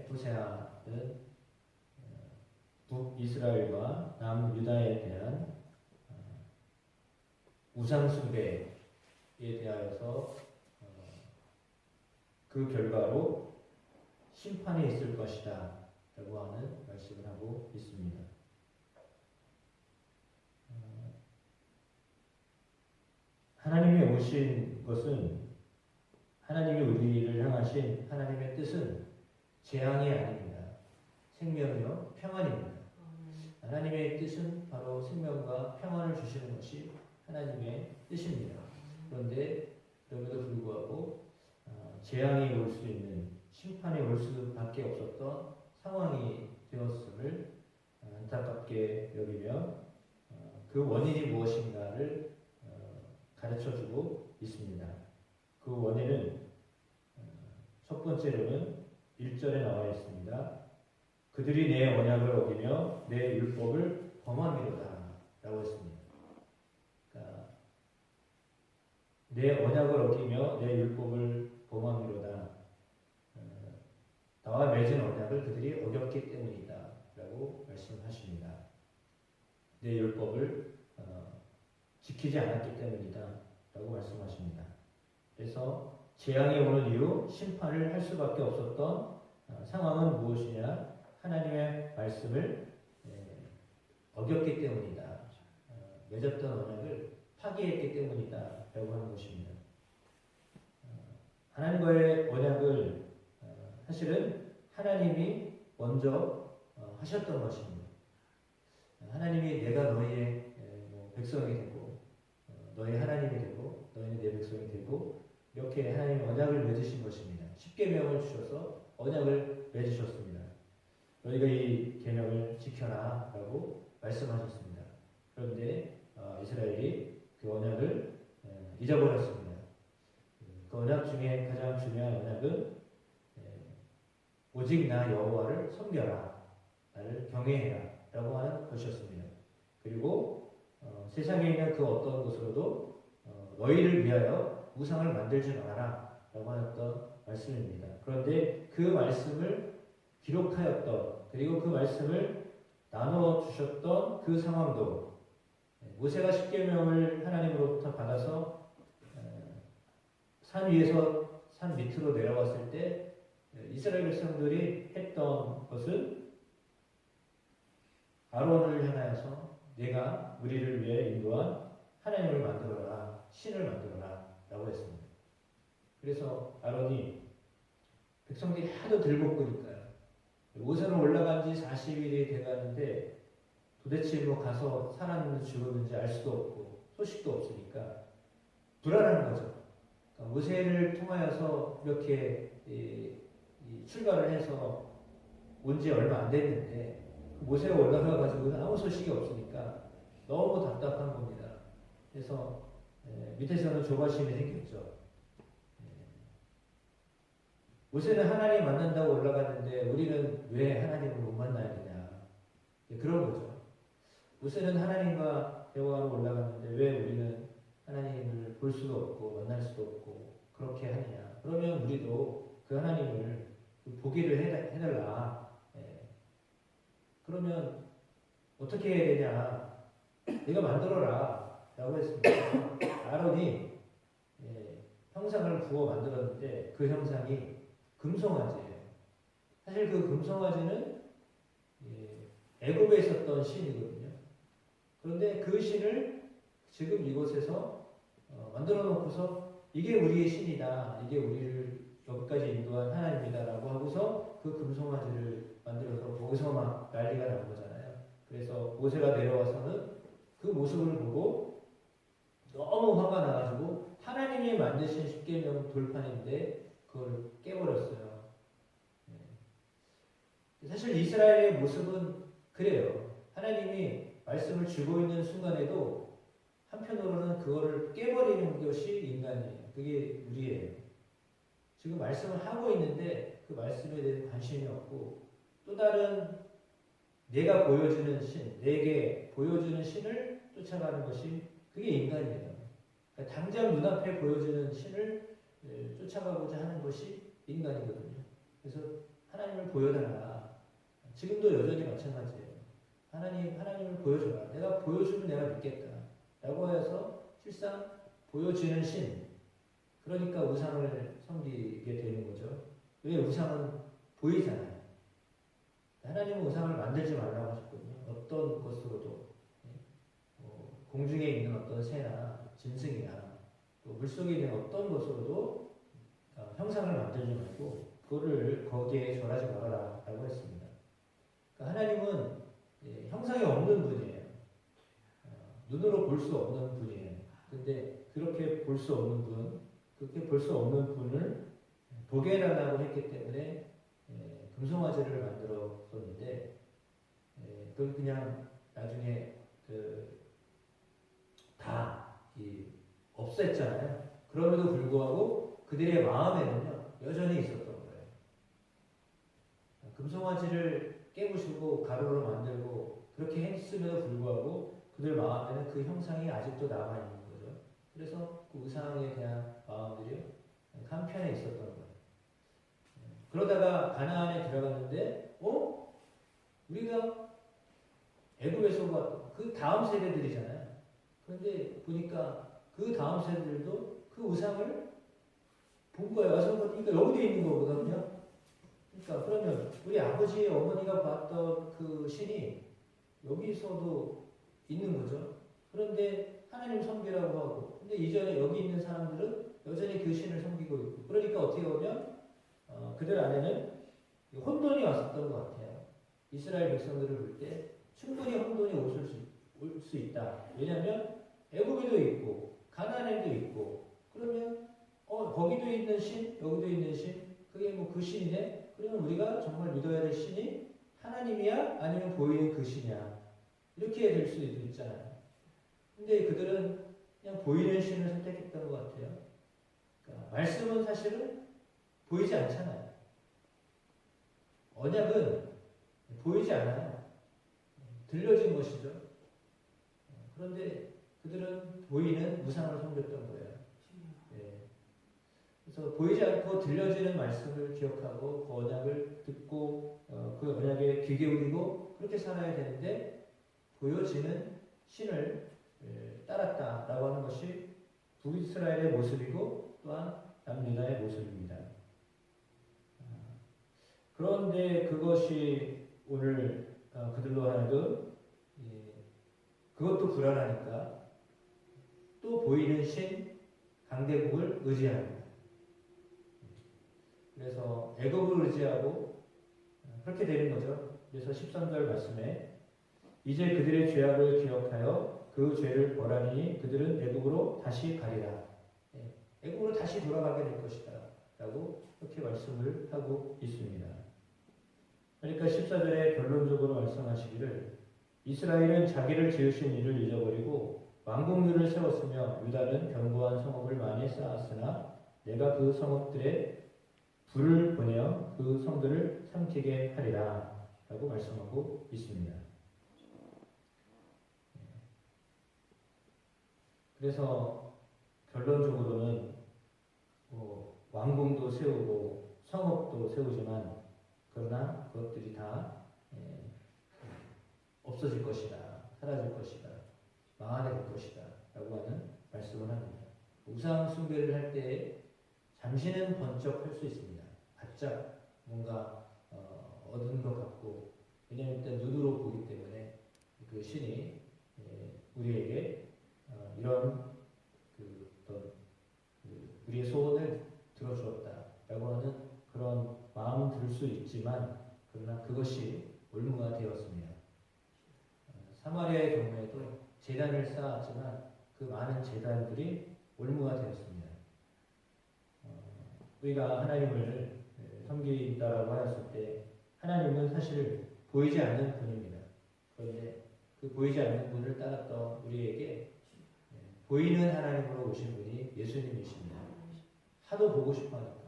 호세아는 북이스라엘과 남유다에 대한 우상숭배에 대하여서 그 결과로 심판이 있을 것이다 라고 하는 말씀을 하고 있습니다. 하나님이 오신 것은, 하나님이 우리를 향하신 하나님의 뜻은 재앙이 아닙니다. 생명이요 평안입니다. 하나님의 뜻은 바로 생명과 평안을 주시는 것이 하나님의 뜻입니다. 그런데 그럼에도 불구하고 재앙이 올 수 있는, 심판이 올 수밖에 없었던 상황이 되었음을 안타깝게 여기며 그 원인이 무엇인가를 가르쳐주고 있습니다. 그 원인은 첫 번째로는 1절에 나와 있습니다. 그들이 내 언약을 어기며 내 율법을 범함이로다 라고 했습니다. 그러니까 내 언약을 어기며 내 율법을 범함이로다. 나와 맺은 언약을 그들이 어겼기 때문이다 라고 말씀하십니다. 내 율법을 지키지 않았기 때문이다 라고 말씀하십니다. 그래서 재앙이 오는 이유, 심판을 할 수밖에 없었던 상황은 무엇이냐? 하나님의 말씀을 어겼기 때문이다. 맺었던 언약을 파기했기 때문이다 라고 하는 것입니다. 하나님과의 언약을 사실은 하나님이 먼저 하셨던 것입니다. 하나님이 내가 너희의 백성이 되고 너희 하나님이 되고 너희는 내 백성이 되고 이렇게 하나님이 언약을 맺으신 것입니다. 십계명을 주셔서 언약을 맺으셨습니다. 너희가 이 계명을 지켜라 라고 말씀하셨습니다. 그런데 이스라엘이 그 언약을 잊어버렸습니다. 그 언약 중에 가장 중요한 언약은 오직 나 여호와를 섬겨라, 나를 경외해라 라고 하는 것이었습니다. 그리고 세상에 있는 그 어떤 것으로도 너희를 위하여 우상을 만들지 마라 라고 하였던 말씀입니다. 그런데 그 말씀을 기록하였던, 그리고 그 말씀을 나눠 주셨던 그 상황도 모세가 십계명을 하나님으로부터 받아서 산 위에서 산 밑으로 내려왔을 때 이스라엘 백성들이 했던 것은 아론을 향하여서 내가 우리를 위해 인도한 하나님을 만들어라, 신을 만들어라 라고 했습니다. 그래서 아론이 백성들이 하도 들볶으니까요. 우선은 올라간 지 40일이 돼가는데 도대체 가서 살았는지 죽었는지 알 수도 없고 소식도 없으니까 불안한 거죠. 그러니까 모세를 통하여서 이렇게 출발을 해서 온 지 얼마 안 됐는데 모세가 올라가가지고는 아무 소식이 없으니까 너무 답답한 겁니다. 그래서 밑에서는 조바심이 생겼죠. 모세는 하나님 만난다고 올라갔는데 우리는 왜 하나님을 못 만나야 되냐. 그런 거죠. 모세는 하나님과 대화하러 올라갔는데 왜 우리는 하나님을 볼 수도 없고 만날 수도 없고 그렇게 하느냐. 그러면 우리도 그 하나님을 보기를 해달라. 그러면 어떻게 해야 되냐. 네가 만들어라 라고 했습니다. 아론이 형상을 구워 만들었는데 그 형상이 금송아지예요. 사실 그 금송아지는 애굽에 있었던 신이거든요. 그런데 그 신을 지금 이곳에서 만들어 놓고서 이게 우리의 신이다, 이게 우리를 여기까지 인도한 하나님이다 라고 하고서 그 금송아지를 만들어서 거기서 막 난리가 난 거잖아요. 그래서 모세가 내려와서는 그 모습을 보고 너무 화가 나가지고 하나님이 만드신 십계명 돌판인데 그걸 깨버렸어요. 사실 이스라엘의 모습은 그래요. 하나님이 말씀을 주고 있는 순간에도 한편으로는 그거를 깨버리는 것이 인간이에요. 그게 우리예요. 지금 말씀을 하고 있는데 그 말씀에 대해 관심이 없고 또 다른 내가 보여주는 신, 내게 보여주는 신을 쫓아가는 것이 그게 인간이에요. 그러니까 당장 눈앞에 보여주는 신을 쫓아가고자 하는 것이 인간이거든요. 그래서 하나님을 보여달라. 지금도 여전히 마찬가지예요. 하나님을 보여줘라. 내가 보여주면 내가 믿겠다. 라고 해서 실상 보여지는 신. 그러니까 우상을 섬기게 되는 거죠. 왜 우상은 보이잖아요. 하나님은 우상을 만들지 말라고 하셨거든요. 어떤 것으로도. 공중에 있는 어떤 새나 짐승이나 또 물속에 있는 어떤 것으로도 형상을 만들지 말고 그거를 거기에 절하지 말아라 라고 했습니다. 그러니까 하나님은 형상이 없는 분이에요. 눈으로 볼 수 없는 분이에요. 근데 그렇게 볼 수 없는 분, 그렇게 볼 수 없는 분을 보게 해달라고 했기 때문에 금송아지를 만들었었는데 그걸 그냥 나중에 다 없앴잖아요. 그럼에도 불구하고 그들의 마음에는요 여전히 있었던 거예요. 금송아지를 깨부수고 가루로 만들고 그렇게 했음에도 불구하고 그들 마음에는 그 형상이 아직도 남아 있는 거죠. 그래서 그 우상에 대한 마음들이 한편에 있었던 거예요. 그러다가 가나안에 들어갔는데, 우리가 애굽에서 봤던 그 다음 세대들이잖아요. 그런데 보니까 그 다음 세대들도 그 우상을 본 거예요. 와서 보니까 여기도 있는 거거든요. 그러니까 그러면 우리 아버지 어머니가 봤던 그 신이 여기서도 있는 거죠. 그런데 하나님 섬기라고 하고, 근데 이전에 여기 있는 사람들은 여전히 그 신을 섬기고 있고, 그러니까 어떻게 보면 그들 안에는 혼돈이 왔었던 것 같아요. 이스라엘 백성들을 볼 때 충분히 혼돈이 올 수 있다. 왜냐하면 애굽에도 있고 가나안에도 있고 그러면 거기도 있는 신, 여기도 있는 신, 그게 뭐 그 신이네. 그러면 우리가 정말 믿어야 될 신이 하나님이야? 아니면 보이는 그 신이야? 이렇게 될 수도 있잖아요. 근데 그들은 그냥 보이는 신을 선택했던 것 같아요. 그러니까 말씀은 사실은 보이지 않잖아요. 언약은 보이지 않아요. 들려진 것이죠. 그런데 그들은 보이는 우상을 섬겼던 거예요. 그래서 보이지 않고 들려지는 말씀을 기억하고 그 언약을 듣고 그 언약에 귀 기울이고 그렇게 살아야 되는데 보여지는 신을 따랐다라고 하는 것이 북이스라엘의 모습이고 또한 남유다의 모습입니다. 그런데 그것이 오늘 그들로 하여금 그것도 불안하니까 또 보이는 신 강대국을 의지합니다. 그래서 애굽을 의지하고 그렇게 되는 거죠. 그래서 13절 말씀에 이제 그들의 죄악을 기억하여 그 죄를 벌하니 그들은 애굽으로 다시 가리라. 애굽으로 다시 돌아가게 될 것이다. 라고 그렇게 말씀을 하고 있습니다. 그러니까 14절에 결론적으로 말씀하시기를 이스라엘은 자기를 지으신 이를 잊어버리고 왕궁들을 세웠으며 유다는 견고한 성읍을 많이 쌓았으나 내가 그 성읍들에 불을 보내어 그 성들을 삼키게 하리라 라고 말씀하고 있습니다. 그래서 결론적으로는 왕궁도 세우고 성읍도 세우지만 그러나 그것들이 다 없어질 것이다. 사라질 것이다. 망하게 될 것이다. 라고 하는 말씀을 합니다. 우상 숭배를 할 때 잠시는 번쩍할 수 있습니다. 바짝 뭔가 얻은 것 같고 왜냐하면 일단 눈으로 보기 때문에 그 신이 우리에게 이런 우리의 소원을 들어주었다라고 하는 그런 마음은 들 수 있지만 그러나 그것이 올무가 되었습니다. 사마리아의 경우에도 제단을 쌓았지만 그 많은 제단들이 올무가 되었습니다. 우리가 하나님을 섬긴다라고 하였을 때 하나님은 사실 보이지 않는 분입니다. 그런데 그 보이지 않는 분을 따랐던 우리에게 보이는 하나님으로 오신 분이 예수님이십니다. 하도 보고 싶어하니까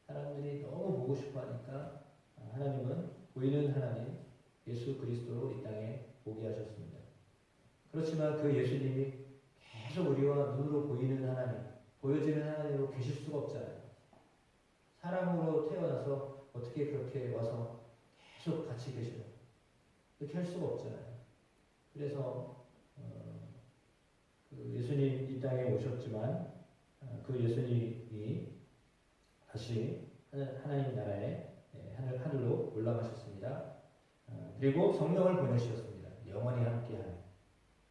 사람들이 너무 보고 싶어하니까 하나님은 보이는 하나님 예수 그리스도로 이 땅에 오게 하셨습니다. 그렇지만 그 예수님이 계속 우리와 눈으로 보이는 하나님, 보여지는 하나님으로 계실 수가 없잖아요. 사람으로 태어나서 어떻게 그렇게 와서 계속 같이 계셔요? 그렇게 할 수가 없잖아요. 그래서 그 예수님 이 땅에 오셨지만 그 예수님이 다시 하나님 나라에 하늘로 올라가셨습니다. 그리고 성령을 보내주셨습니다. 영원히 함께하는.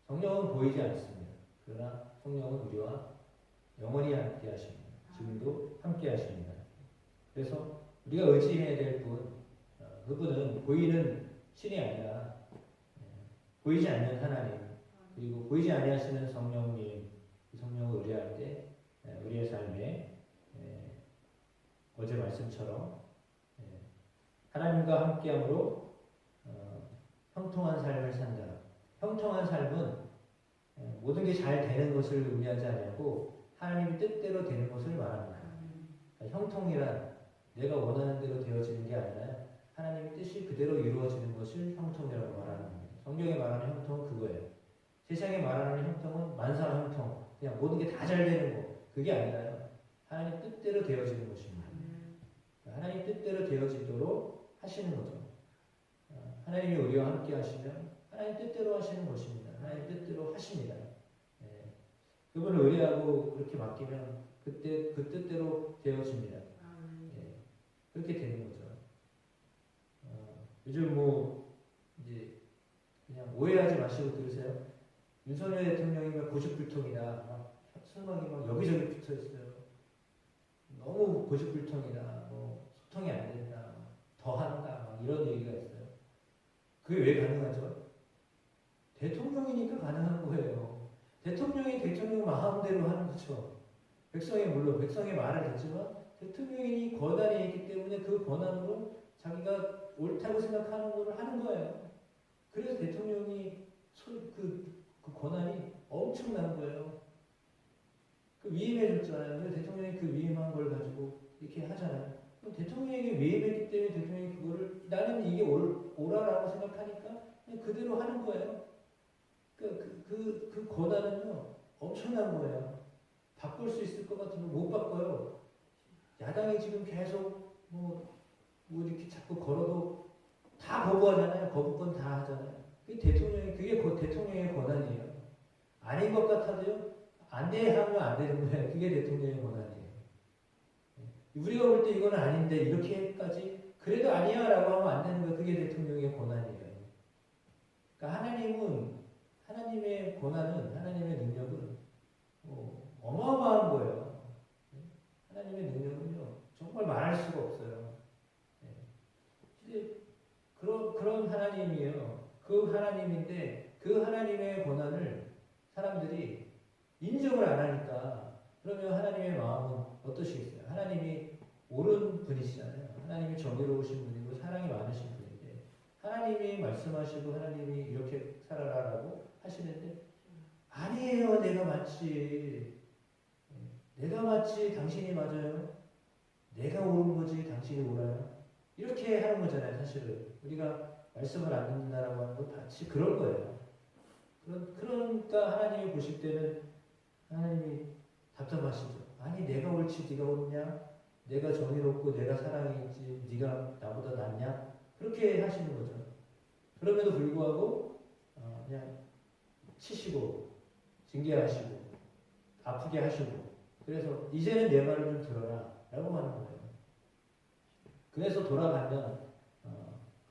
성령은 보이지 않습니다. 그러나 성령은 우리와 영원히 함께하십니다. 지금도 함께하십니다. 그래서 우리가 의지해야 될 분, 그분은 보이는 신이 아니라 보이지 않는 하나님, 그리고 보이지 아니하시는 성령님, 그 성령을 의뢰할 때 우리의 삶에 어제 말씀처럼 하나님과 함께함으로 형통한 삶을 산다. 형통한 삶은 모든 게 잘 되는 것을 의미하지 않고 하나님의 뜻대로 되는 것을 말합니다. 그러니까 형통이란 내가 원하는 대로 되어지는 게 아니라 하나님의 뜻이 그대로 이루어지는 것을 형통이라고 말하는 겁니다. 성경에 말하는 형통은 그거예요. 세상에 말하는 형통은 만사 형통, 그냥 모든 게 다 잘 되는 거, 그게 아니라요. 하나님 뜻대로 되어지는 것입니다. 하나님 뜻대로 되어지도록 하시는 거죠. 하나님이 우리와 함께 하시면 하나님 뜻대로 하시는 것입니다. 하나님 뜻대로 하십니다. 그분을 의뢰하고 그렇게 맡기면 그때 그 뜻대로 되어집니다. 그렇게 되는 거죠. 요즘 이제 그냥 오해하지 마시고 들으세요. 윤석열 대통령이 막 고집불통이다. 막 순방이 막 여기저기 붙어 있어요. 너무 고집불통이다. 소통이 안 된다. 더 한다. 막 이런 얘기가 있어요. 그게 왜 가능하죠? 대통령이니까 가능한 거예요. 대통령이 대통령 마음대로 하는 거죠. 물론 백성의 말을 듣지만 대통령이 권한이 있기 때문에 그 권한으로 자기가 옳다고 생각하는 것을 하는 거예요. 그래서 대통령이 그 권한이 엄청난 거예요. 그 위임해줬잖아요. 그래서 대통령이 그 위임한 걸 가지고 이렇게 하잖아요. 그럼 대통령에게 위임했기 때문에 대통령이 그거를 나는 이게 옳아라고 생각하니까 그냥 그대로 하는 거예요. 그 권한은요 엄청난 거예요. 바꿀 수 있을 것 같으면 못 바꿔요. 야당이 지금 계속 이렇게 자꾸 걸어도 다 거부하잖아요. 거부권 다 하잖아요. 그게 대통령의 권한이에요. 아닌 것 같아도요, 안 돼 하면 안 되는 거예요. 그게 대통령의 권한이에요. 우리가 볼 때 이건 아닌데, 이렇게까지, 그래도 아니야 라고 하면 안 되는 거예요. 그게 대통령의 권한이에요. 그러니까 하나님의 권한은, 하나님의 능력은 어마어마한 거예요. 하나님의 능력은요, 정말 말할 수가 없어요. 근데 그런 하나님이에요. 그 하나님인데 그 하나님의 권한을 사람들이 인정을 안 하니까 그러면 하나님의 마음은 어떠시겠어요? 하나님이 옳은 분이시잖아요. 하나님이 정의로우신 분이고 사랑이 많으신 분인데 하나님이 말씀하시고 하나님이 이렇게 살아라라고 하시는데 아니에요. 내가 맞지. 내가 맞지. 당신이 맞아요. 내가 옳은 거지. 당신이 옳아요. 이렇게 하는 거잖아요. 사실은 우리가 말씀을 안 듣는다라고 하는 건 같이 그럴 거예요. 그러니까 하나님이 보실 때는 하나님이 답답하시죠. 아니 내가 옳지 네가 옳냐? 내가 정의롭고 내가 사랑이 있지 네가 나보다 낫냐? 그렇게 하시는 거죠. 그럼에도 불구하고 그냥 치시고 징계하시고 아프게 하시고 그래서 이제는 내 말을 좀 들어라 라고 하는 거예요. 그래서 돌아가면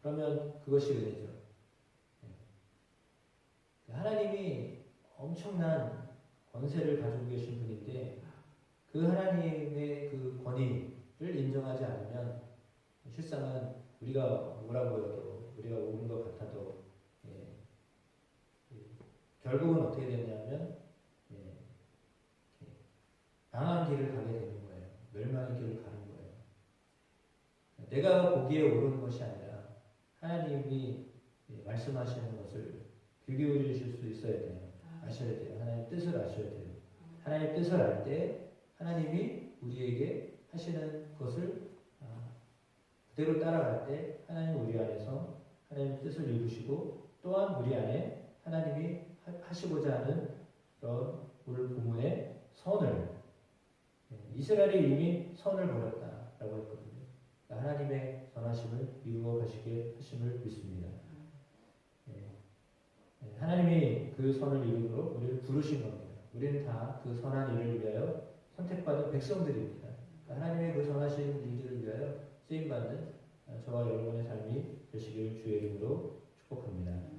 그러면 그것이 은혜죠. 하나님이 엄청난 권세를 가지고 계신 분인데 그 하나님의 그 권위를 인정하지 않으면 실상은 우리가 뭐라고 해도 우리가 옳은 것 같아도 결국은 어떻게 되냐면 망한 길을 가게 되는 거예요. 멸망의 길을 가는 거예요. 내가 보기에 옳은 것이 아니라 하나님이 말씀하시는 것을 귀 기울이실 수 있어야 돼요. 아셔야 돼요. 하나님 뜻을 아셔야 돼요. 하나님 뜻을 알 때 하나님이 우리에게 하시는 것을 그대로 따라갈 때 하나님 우리 안에서 하나님의 뜻을 이루시고 또한 우리 안에 하나님이 하시고자 하는 그런 오늘 본문의 선을 이스라엘이 이미 선을 버렸다라고 했거든요. 하나님의 원하심을 이루어 가시게 하심을 믿습니다. 하나님이 그 선을 이루도록 우리를 부르신 겁니다. 우리는 다 그 선한 일을 위하여 선택받은 백성들입니다. 하나님의 그 선하신 일들을 위하여 쓰임받는 저와 여러분의 삶이 되시길 주의 이름으로 축복합니다.